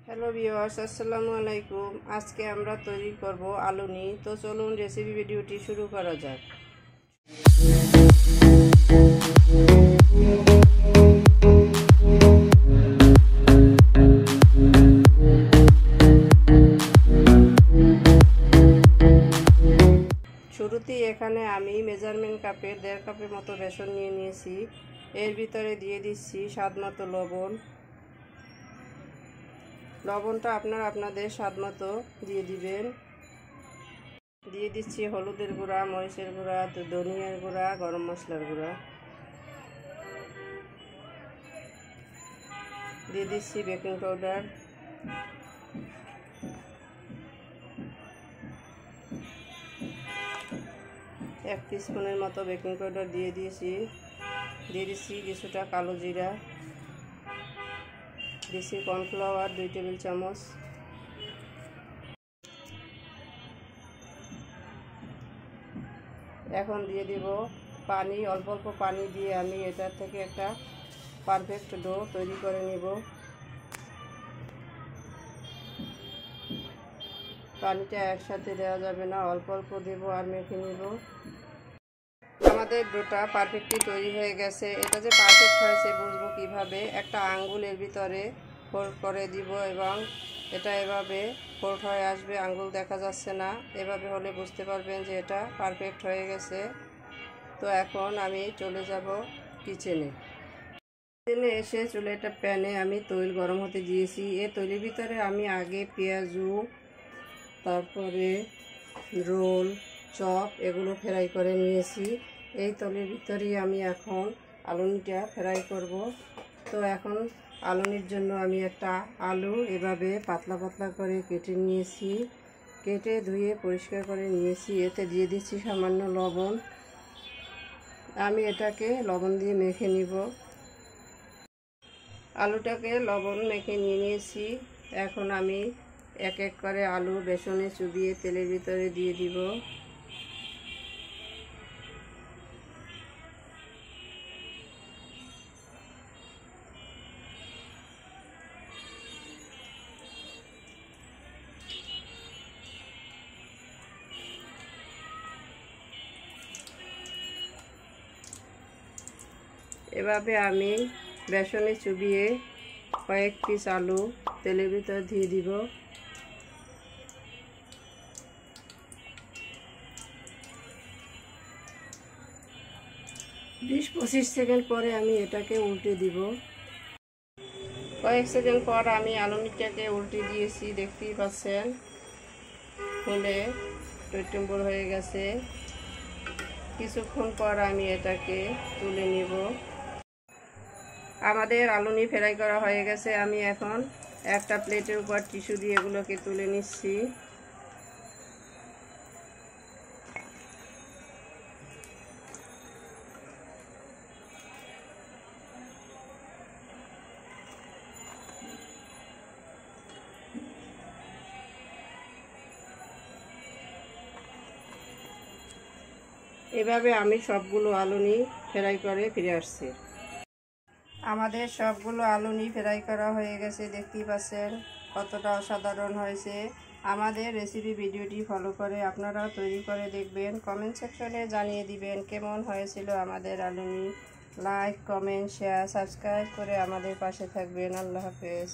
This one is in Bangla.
হ্যালো ভিউয়ার্স, আসসালামু আলাইকুম। আজকে আমরা তৈরি করব আলুনি। তো চলুন রেসিপি ভিডিওটি শুরু করা যাক। শুরুতেই এখানে আমি মেজারমেন্ট কাপের 1.5 কাপের মতো বেসন নিয়ে নিয়েছি। এর ভিতরে দিয়ে দিচ্ছি স্বাদ মতো লবণ। লবণটা আপনারা আপনাদের স্বাদ মতো দিয়ে দিবেন। দিয়ে দিচ্ছি হলুদের গুঁড়া, মরিচের গুঁড়া, ধনিয়ার গুঁড়া, গরম মশলার গুঁড়া। দিয়ে দিচ্ছি বেকিং পাউডার। এক টিস্পুনের মতো বেকিং পাউডার দিয়ে দিয়েছি। দিয়ে দিচ্ছি কিছুটা কালো জিরা। দিচ্ছি কর্নফ্লাওয়ার 2 টেবিল চামচ। এখন দিয়ে দিব পানি। অল্প অল্প পানি দিয়ে আমি এটার থেকে একটা পারফেক্ট ডো তৈরি করে নেব। পানিটা একসাথে দেওয়া যাবে না, অল্প অল্প দেব আর মেখে নেব। আমাদের ডোটা পারফেক্টলি তৈরি হয়ে গেছে। এটা যে পারফেক্ট হয়েছে বুঝবো কিভাবে? একটা আঙ্গুলের ভিতরে ফোল্ড করে দিব এবং এটা এভাবে ফোল্ড হয়ে আসবে, আঙ্গুল দেখা যাচ্ছে না। এভাবে হলে বুঝতে পারবেন যে এটা পারফেক্ট হয়ে গেছে। তো এখন আমি চলে যাব কিচেনে। কিচেনে এসে চুলে একটা প্যানে আমি তৈল গরম হতে দিয়েছি। এই তৈলের ভিতরে আমি আগে পেঁয়াজু, তারপরে রোল, চপ এগুলো ফ্রাই করে নিয়েছি। এই তৈলের ভিতরেই আমি এখন আলুনিটা ফ্রাই করব। তো এখন আলুনির জন্য আমি একটা আলু এভাবে পাতলা পাতলা করে কেটে নিয়েছি। কেটে ধুয়ে পরিষ্কার করে নিয়েছি। এতে দিয়ে দিচ্ছি সামান্য লবণ। আমি এটাকে লবণ দিয়ে মেখে নিব। আলুটাকে লবণ মেখে নিয়েছি। এখন আমি এক এক করে আলু বেসনে চুবিয়ে তেলের ভিতরে দিয়ে দিব। এভাবে আমি বেসনে চুবিয়ে কয়েক পিস আলু তেলের ভিতর দিয়ে দিব। বিশ 25 সেকেন্ড পরে আমি এটাকে উল্টে দিব। কয়েক সেকেন্ড পর আমি আলুনিটাকে উল্টে দিয়েছি, দেখতেই পাচ্ছেন ফুলে টইটুম্বর হয়ে গেছে। কিছুক্ষণ পর আমি এটাকে তুলে নিব। আমাদের আলুনি ফ্রাই করা হয়ে গেছে। আমি এখন একটা প্লেটের উপর টিস্যু দিয়ে এগুলোকে তুলে নিচ্ছি। এভাবে আমি সবগুলো আলুনি ফ্রাই করে ফিরে আসছি। আমাদের সবগুলো আলুনি ফ্রাই করা হয়ে গেছে, দেখতেই পাচ্ছেন কতটা অসাধারণ হয়েছে। আমাদের রেসিপি ভিডিওটি ফলো করে আপনারাও তৈরি করে দেখবেন। কমেন্ট সেকশনে জানিয়ে দিবেন কেমন হয়েছিল আমাদের আলুনি। লাইক, কমেন্ট, শেয়ার, সাবস্ক্রাইব করে আমাদের পাশে থাকবেন। আল্লাহ হাফেজ।